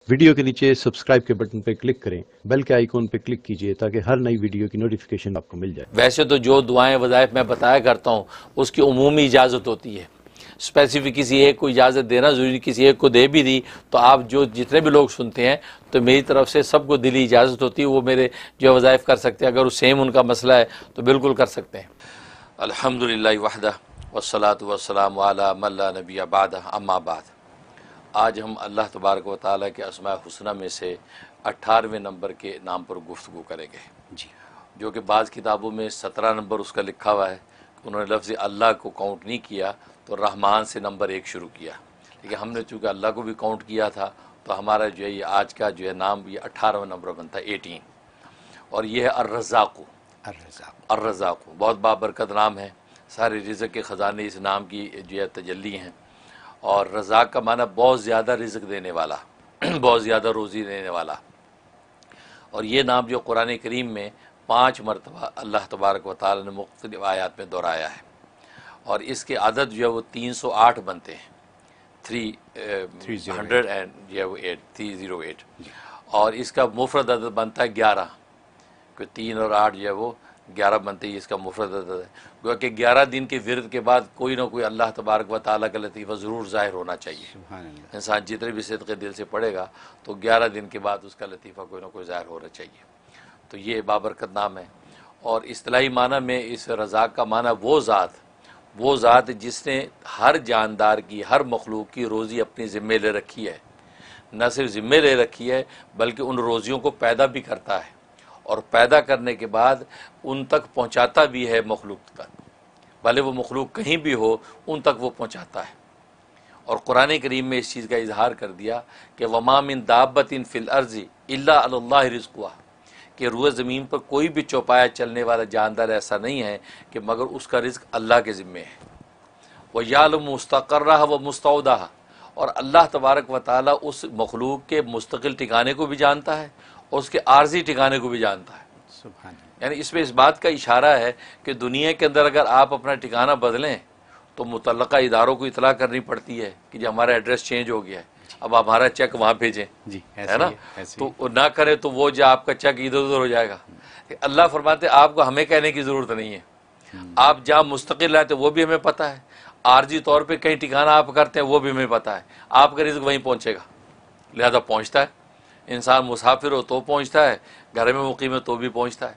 Video کے نیچے subscribe کے بٹن پہ کلک کریں، بیل کے آئیکن پہ کلک کیجئے تاکہ ہر نئی ویڈیو کی نوٹیفیکیشن آپ کو مل جائے۔ ویسے تو جو دعائیں وظائف میں بتایا کرتا ہوں اس کی عمومی اجازت ہوتی ہے، اسپیسیفک کسی ایک کو اجازت دینا ضروری، کسی ایک کو دے بھی دی تو آپ جتنے بھی لوگ سنتے ہیں تو میری طرف سے سب کو دلی اجازت ہوتی ہے، وہ میرے جو وظائف کر سکتے ہیں، اگر وہ سیم ان کا مسئلہ ہے تو بالکل کر سکتے ہیں۔ الحمدللہ وحدہ والصلاة والسلام علی من لا نبی بعدہ، اما بعد۔ آج ہم اللہ تبارک و تعالیٰ کے اسماء الحسنی میں سے 18ویں نمبر کے نام پر گفتگو کریں گے، جو کہ بعض کتابوں میں 17 نمبر اس کا لکھا ہوا ہے، انہوں نے لفظ اللہ کو کاؤنٹ نہیں کیا تو رحمان سے نمبر 1 شروع کیا، لیکن ہم نے چونکہ اللہ کو بھی کاؤنٹ کیا تھا تو ہمارا جو ہے یہ آج کا جو ہے نام یہ 18واں نمبر بنتا ہے، 18، اور یہ ہے الرزاق۔ الرزاق بہت بابرکت نام ہے، سارے رزق کے خزانے اس نام کی جو ہے تجلی ہیں، اور رزاق کا معنی بہت زیادہ رزق دینے والا، بہت زیادہ روزی دینے والا۔ اور یہ نام جو قرآن کریم میں 5 مرتبہ اللہ تبارک و تعالی نے مختلف آیات میں دہرایا ہے، اور اس کے عدد جو ہے وہ 308 بنتے ہیں، 308، اور اس کا مفرد عدد بنتا ہے 11، کہ 3 اور 8 جو ہے وہ 11 بنتے ہیں، اس کا مفرد عدد ہے، گویا کہ 11 دن کے ورد کے بعد کوئی نہ کوئی اللہ تبارک و تعالیٰ کا لطیفہ ضرور ظاہر ہونا چاہیے۔ انسان جتنے بھی صدق دل سے پڑھے گا تو 11 دن کے بعد اس کا لطیفہ کوئی نہ کوئی ظاہر ہونا چاہیے۔ تو یہ بابرکت نام ہے، اور اصطلاحی معنی میں اس رزاق کا معنی وہ ذات جس نے ہر جاندار کی، ہر مخلوق کی روزی اپنی ذمے لے رکھی ہے، نہ صرف ذمے لے رکھی ہے بلکہ ان روزیوں کو پیدا بھی کرتا ہے، اور پیدا کرنے کے بعد ان تک پہنچاتا بھی ہے مخلوق تک، بھلے وہ مخلوق کہیں بھی ہو ان تک وہ پہنچاتا ہے۔ اور قرآن کریم میں اس چیز کا اظہار کر دیا کہ وَمَا مِن دَابَّةٍ فِي الْأَرْضِ إِلَّا عَلَى اللَّهِ رِزْقُهَا، کہ روئے زمین پر کوئی بھی چوپایا چلنے والا جاندار ایسا نہیں ہے کہ مگر اس کا رزق اللہ کے ذمے ہے۔ وَيَعْلَمُ مُسْتَقَرَّهَا وَمُسْتَوْدَعَهَا، اور اللہ تبارک و تعالیٰ اس مخلوق کے مستقل ٹھکانے کو بھی جانتا ہے اور اس کے عارضی ٹھکانے کو بھی جانتا ہے۔ یعنی اس میں اس بات کا اشارہ ہے کہ دنیا کے اندر اگر آپ اپنا ٹھکانہ بدلیں تو متعلقہ اداروں کو اطلاع کرنی پڑتی ہے کہ جو ہمارا ایڈریس چینج ہو گیا ہے، اب ہمارا چیک وہاں بھیجیں، ہے نا؟ تو نہ کرے تو وہ جو آپ کا چیک ادھر ادھر ہو جائے گا۔ اللہ فرماتے ہیں آپ کو ہمیں کہنے کی ضرورت نہیں ہے، آپ جہاں مستقل رہتے وہ بھی ہمیں پتہ ہے، عارضی طور پہ کہیں ٹھکانہ آپ کرتے ہیں وہ بھی ہمیں پتہ ہے، آپ کا رزق وہیں پہنچے گا، لہذا پہنچتا ہے۔ انسان مسافر ہو تو پہنچتا ہے، گھر میں مقیم ہے تو بھی پہنچتا ہے۔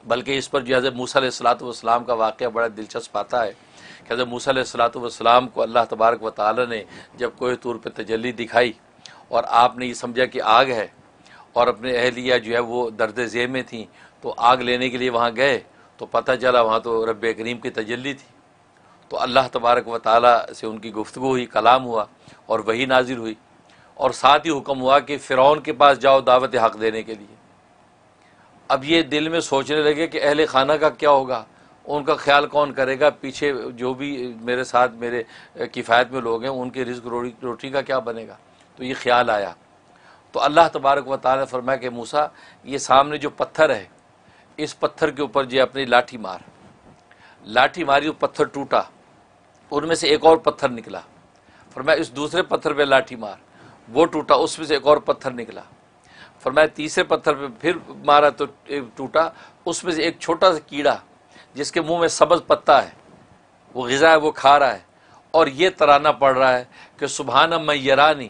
بلکہ اس پر جو حضرت موسیٰ علیہ السلام کا واقعہ بڑا دلچسپ آتا ہے کہ حضرت موسیٰ علیہ السلام کو اللہ تبارک و تعالی نے جب کوہ طور پہ تجلی دکھائی اور آپ نے یہ سمجھا کہ آگ ہے، اور اپنے اہلیہ جو ہے وہ درد ذیل میں تھیں، تو آگ لینے کے لیے وہاں گئے تو پتہ چلا وہاں تو رب کریم کی تجلی تھی، تو اللہ تبارک و تعالی سے ان کی گفتگو ہوئی، کلام ہوا اور وحی نازل ہوئی، اور ساتھ ہی حکم ہوا کہ فرعون کے پاس جاؤ دعوت حق دینے کے لیے۔ اب یہ دل میں سوچنے لگے کہ اہل خانہ کا کیا ہوگا، ان کا خیال کون کرے گا، پیچھے جو بھی میرے ساتھ میرے کفایت میں لوگ ہیں ان کے رزق روٹی کا کیا بنے گا۔ تو یہ خیال آیا تو اللہ تبارک و تعالیٰ نے فرمایا کہ موسیٰ یہ سامنے جو پتھر ہے اس پتھر کے اوپر جو اپنی لاٹھی ماری، وہ پتھر ٹوٹا، ان میں سے ایک اور پتھر نکلا، فرمایا اس دوسرے پتھر پہ لاٹھی مار، وہ ٹوٹا، اس میں سے ایک اور پتھر نکلا، فرمایا تیسرے پتھر پہ پھر مارا تو ٹوٹا، اس میں سے ایک چھوٹا سا کیڑا جس کے منہ میں سبز پتا ہے، وہ غذا ہے وہ کھا رہا ہے، اور یہ ترانہ پڑھ رہا ہے کہ سبحان من یرانی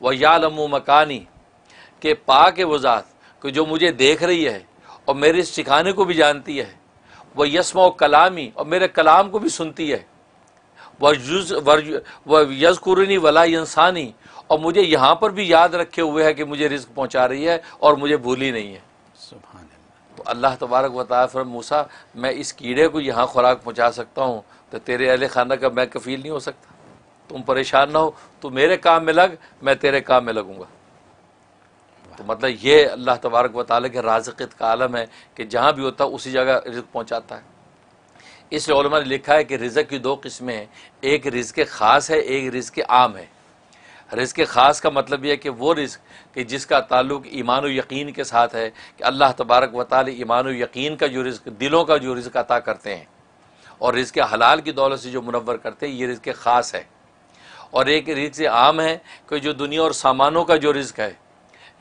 و یعلم مکانی، کہ پاک ہے وہ ذات کہ جو مجھے دیکھ رہی ہے اور میرے اس ٹھکانے کو بھی جانتی ہے، وہ یسمع کلامی، اور میرے کلام کو بھی سنتی ہے، وہ یذکرنی ولا ینسانی، اور مجھے یہاں پر بھی یاد رکھے ہوئے ہے کہ مجھے رزق پہنچا رہی ہے اور مجھے بھولی نہیں ہے۔ سبحان اللہ۔ تو اللہ تبارک و تعالیٰ فرمایا موسیٰ میں اس کیڑے کو یہاں خوراک پہنچا سکتا ہوں تو تیرے اہل خانہ کا میں کفیل نہیں ہو سکتا، تم پریشان نہ ہو، تو میرے کام میں لگ، میں تیرے کام میں لگوں گا۔ تو مطلب یہ اللہ تبارک و تعالیٰ کے رازقیت کا عالم ہے کہ جہاں بھی ہوتا ہے اسی جگہ رزق پہنچاتا ہے۔ اس لیے علماء نے لکھا ہے کہ رزق کی 2 قسمیں ہیں، ایک رزق خاص ہے، ایک رزق عام ہے۔ رزق خاص کا مطلب یہ ہے کہ وہ رزق کہ جس کا تعلق ایمان و یقین کے ساتھ ہے، کہ اللہ تبارک و تعالی ایمان و یقین کا جو رزق، دلوں کا جو رزق عطا کرتے ہیں اور رزق حلال کی دولت سے جو منور کرتے ہیں، یہ رزق خاص ہے۔ اور ایک رزق عام ہے کہ جو دنیا اور سامانوں کا جو رزق ہے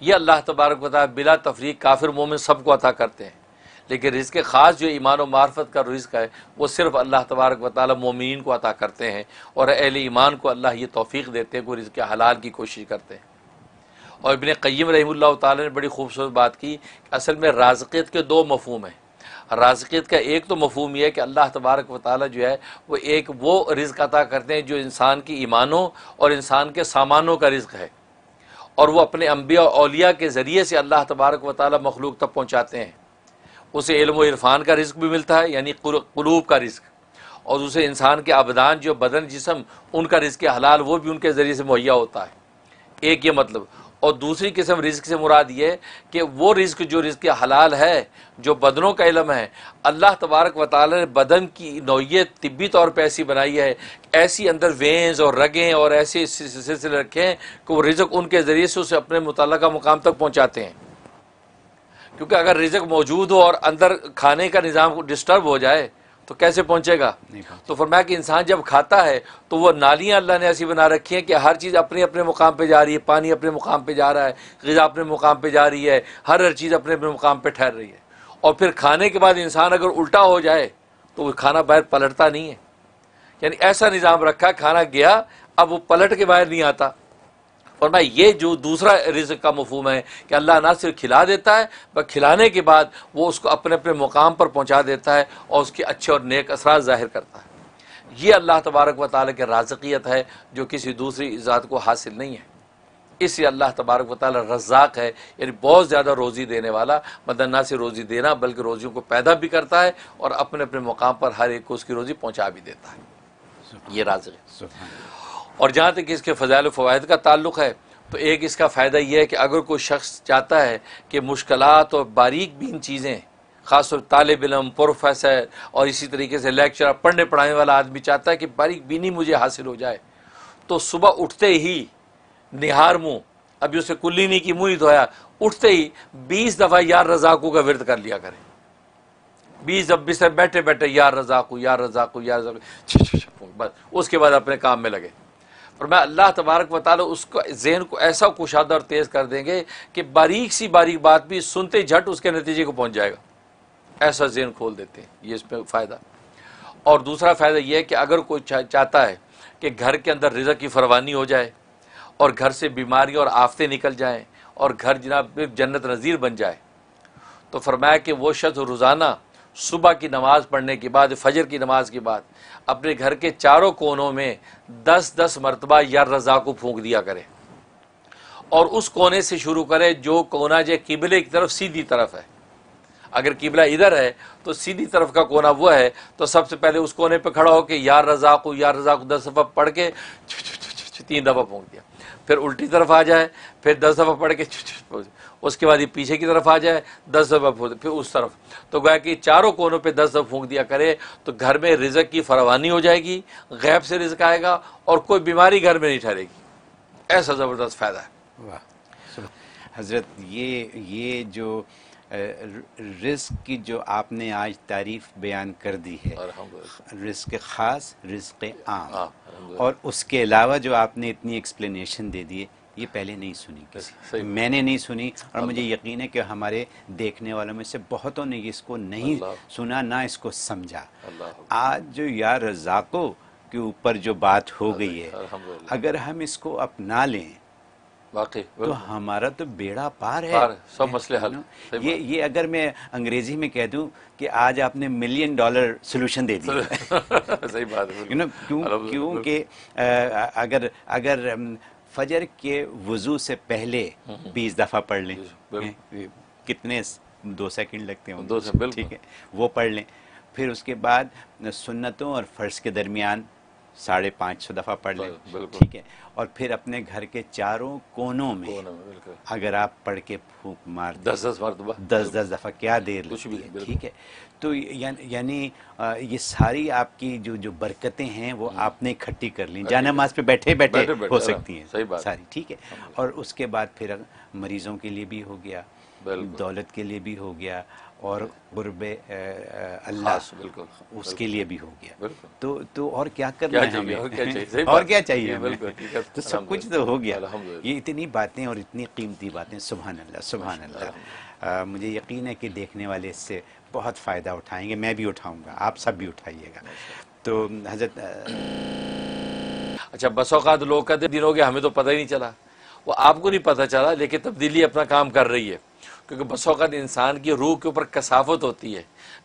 یہ اللہ تبارک و تعالیٰ بلا تفریق کافر مومن سب کو عطا کرتے ہیں، لیکن رزق خاص جو ایمان و معرفت کا رزق ہے وہ صرف اللہ تبارک و تعالیٰ مومنین کو عطا کرتے ہیں، اور اہل ایمان کو اللہ یہ توفیق دیتے ہیں کہ وہ رزق حلال کی کوشش کرتے ہیں۔ اور ابن قیم رحمہ اللہ تعالیٰ نے بڑی خوبصورت بات کی کہ اصل میں رازقیت کے دو مفہوم ہیں۔ رازقیت کا ایک تو مفہوم یہ ہے کہ اللہ تبارک و تعالیٰ جو ہے وہ ایک وہ رزق عطا کرتے ہیں جو انسان کی ایمانوں اور انسان کے سامانوں کا رزق ہے، اور وہ اپنے انبیاء اور اولیاء کے ذریعے سے اللہ تبارک و تعالیٰ مخلوق تک پہنچاتے ہیں۔ اسے علم و عرفان کا رزق بھی ملتا ہے، یعنی قلوب کا رزق، اور اسے انسان کے ابدان جو بدن جسم ان کا رزق حلال وہ بھی ان کے ذریعے سے مہیا ہوتا ہے، ایک یہ مطلب۔ اور دوسری قسم رزق سے مراد یہ کہ وہ رزق جو رزق حلال ہے جو بدنوں کا علم ہے، اللہ تبارک و تعالی نے بدن کی نوعیت طبی طور پہ ایسی بنائی ہے، ایسی اندر وینز اور رگیں اور ایسے سلسلے رکھے ہیں کہ وہ رزق ان کے ذریعے سے اسے اپنے متعلقہ مقام تک پہنچاتے ہیں۔ کیونکہ اگر رزق موجود ہو اور اندر کھانے کا نظام ڈسٹرب ہو جائے تو کیسے پہنچے گا؟ تو فرمایا کہ انسان جب کھاتا ہے تو وہ نالیاں اللہ نے ایسی بنا رکھی ہیں کہ ہر چیز اپنے اپنے مقام پہ جا رہی ہے، پانی اپنے مقام پہ جا رہا ہے، غذا اپنے مقام پہ جا رہی ہے، ہر چیز اپنے اپنے مقام پہ ٹھہر رہی ہے۔ اور پھر کھانے کے بعد انسان اگر الٹا ہو جائے تو وہ کھانا باہر پلٹتا نہیں ہے، یعنی ایسا نظام رکھا کھانا گیا اب وہ پلٹ کے باہر نہیں آتا۔ فرمایا یہ جو دوسرا رزق کا مفہوم ہے کہ اللہ نہ صرف کھلا دیتا ہے بلکہ کھلانے کے بعد وہ اس کو اپنے اپنے مقام پر پہنچا دیتا ہے اور اس کے اچھے اور نیک اثرات ظاہر کرتا ہے۔ یہ اللہ تبارک و تعالیٰ کی رازقیت ہے جو کسی دوسری ذات کو حاصل نہیں ہے۔ اس لیے اللہ تبارک و تعالیٰ رزاق ہے، یعنی بہت زیادہ روزی دینے والا، مطلب نہ صرف روزی دینا بلکہ روزیوں کو پیدا بھی کرتا ہے اور اپنے اپنے مقام پر ہر ایک کو اس کی روزی پہنچا بھی دیتا ہے۔ یہ رازق ہے۔ اور جہاں تک اس کے فضائل و فوائد کا تعلق ہے تو ایک اس کا فائدہ یہ ہے کہ اگر کوئی شخص چاہتا ہے کہ مشکلات اور باریک بین چیزیں، خاص طور طالب علم، پروفیسر اور اسی طریقے سے لیکچرر، پڑھنے پڑھانے والا آدمی چاہتا ہے کہ باریک بینی مجھے حاصل ہو جائے، تو صبح اٹھتے ہی نہار منہ، ابھی اسے کلی نہیں کی، منہ نہیں دھویا، اٹھتے ہی 20 دفعہ یا رزاقو کا ورد کر لیا کرے۔ 20 دفعہ بستر بیٹھے بیٹھے یا رزاقو یا رزاقو یا رزاقو، بس اس کے بعد اپنے کام میں لگے۔ اور میں اللہ تبارک و تعالیٰ اس کو ذہن کو ایسا کشادہ اور تیز کر دیں گے کہ باریک سی باریک بات بھی سنتے جھٹ اس کے نتیجے کو پہنچ جائے گا، ایسا ذہن کھول دیتے ہیں۔ یہ اس میں فائدہ۔ اور دوسرا فائدہ یہ ہے کہ اگر کوئی چاہتا ہے کہ گھر کے اندر رزق کی فراوانی ہو جائے اور گھر سے بیماریاں اور آفتیں نکل جائیں اور گھر جناب جنت نظیر بن جائے، تو فرمایا کہ وہ شخص روزانہ صبح کی نماز پڑھنے کے بعد، فجر کی نماز کے بعد اپنے گھر کے چاروں کونوں میں 10 مرتبہ یا رزاق کو پھونک دیا کرے، اور اس کونے سے شروع کرے جو کونا جو قبلے کی طرف سیدھی طرف ہے۔ اگر قبلہ ادھر ہے تو سیدھی طرف کا کونا وہ ہے، تو سب سے پہلے اس کونے پہ کھڑا ہو کے یا رزاق 10 دفعہ پڑھ کے 3 دفعہ پھونک دیا، پھر الٹی طرف آ جائے، پھر 10 دفعہ پڑھ کے اس کے بعد یہ پیچھے کی طرف آ جائے 10 دفعہ پھر اس طرف، تو گویا کہ چاروں کونوں پہ 10 دفعہ پھونک دیا کرے تو گھر میں رزق کی فراوانی ہو جائے گی، غیب سے رزق آئے گا اور کوئی بیماری گھر میں نہیں ٹھہرے گی۔ ایسا زبردست فائدہ ہے۔ واہ حضرت، یہ جو رزق کی جو آپ نے آج تعریف بیان کر دی ہے، رزق خاص، رزق عام، اور اس کے علاوہ جو آپ نے اتنی ایکسپلینیشن دے دی ہے، یہ پہلے نہیں سنی کسی، میں نے نہیں سنی، اور مجھے یقین ہے کہ ہمارے دیکھنے والوں میں سے بہتوں نے اس کو نہیں سنا، نہ اس کو سمجھا۔ آج جو یا رزاقو کے اوپر جو بات ہو گئی ہے، اگر ہم اس کو اپنا لیں واقعی تو ہمارا تو بیڑا پار ہے، سب مسئلے حل۔ یہ اگر میں انگریزی میں کہہ دوں کہ آج آپ نے $1 ملین سولوشن دے دیا۔ صحیح بات ہے۔ کیونکہ اگر فجر کے وضو سے پہلے 20 دفعہ پڑھ لیں، کتنے 2 سیکنڈ لگتے ہیں، 2 سیکنڈ، ٹھیک ہے، وہ پڑھ لیں، پھر اس کے بعد سنتوں اور فرض کے درمیان 550 دفعہ پڑھ لیں، ٹھیک ہے، اور پھر اپنے گھر کے چاروں کونوں میں اگر آپ پڑھ کے پھونک مار دیں 10 مرتبہ، 10 دفعہ، کیا دیر لگتی ہے، ٹھیک ہے۔ تو یعنی یہ ساری آپ کی جو برکتیں ہیں وہ آپ نے اکٹھی کر لیں، جا نماز پہ بیٹھے بیٹھے ہو سکتی ہیں ساری، ٹھیک ہے۔ اور اس کے بعد پھر مریضوں کے لیے بھی ہو گیا، دولت کے لیے بھی ہو گیا اور قرب اللہ بالکل اس کے لیے بھی ہو گیا. بالکل. تو اور کیا کرنا ہے ہمیں؟ اور کیا چاہیے ہمیں؟ تو سب کچھ تو ہو گیا. یہ اتنی باتیں اور اتنی قیمتی باتیں، سبحان اللہ سبحان اللہ. مجھے یقین ہے کہ دیکھنے والے اس سے بہت فائدہ اٹھائیں گے. میں بھی اٹھاؤں گا، آپ سب بھی اٹھائیے گا. تو حضرت اچھا، بس اوقات لوگ کہتے دن ہو گیا ہمیں تو پتہ ہی نہیں چلا. وہ آپ کو نہیں پتہ چلا، لیکن تبدیلی اپنا کام کر رہی ہے. کیونکہ بس اوقات انسان کی روح کے اوپر کثافت ہوتی ہے،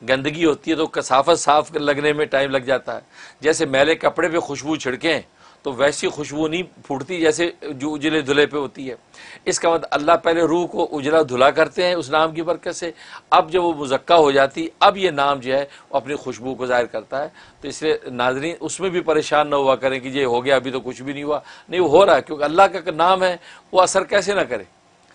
گندگی ہوتی ہے، تو کثافت صاف لگنے میں ٹائم لگ جاتا ہے. جیسے میلے کپڑے پہ خوشبو چھڑکیں تو ویسی خوشبو نہیں پھوٹتی جیسے جو اجلے دھلے پہ ہوتی ہے. اس کا مطلب اللہ پہلے روح کو اجلا دھلا کرتے ہیں اس نام کی برکت سے. اب جب وہ مزکہ ہو جاتی، اب یہ نام جو ہے وہ اپنی خوشبو کو ظاہر کرتا ہے. تو اس لیے ناظرین اس میں بھی پریشان نہ ہوا کریں کہ یہ ہو گیا ابھی تو کچھ بھی نہیں ہوا. نہیں، وہ ہو رہا ہے، کیونکہ اللہ کا نام ہے، وہ اثر کیسے نہ کرے.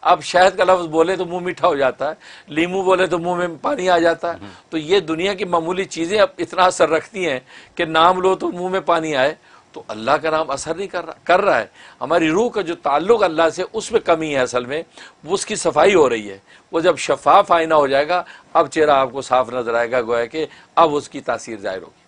اب شہد کا لفظ بولے تو منہ میٹھا ہو جاتا ہے، لیمو بولے تو منہ میں پانی آ جاتا ہے. تو یہ دنیا کی معمولی چیزیں اب اتنا اثر رکھتی ہیں کہ نام لو تو منہ میں پانی آئے. تو اللہ کا نام اثر نہیں کر رہا ہے. ہماری روح کا جو تعلق اللہ سے، اس میں کمی ہے. اصل میں وہ اس کی صفائی ہو رہی ہے. وہ جب شفاف آئینہ ہو جائے گا، اب چہرہ آپ کو صاف نظر آئے گا، گویا کہ اب اس کی تاثیر ظاہر ہوگی.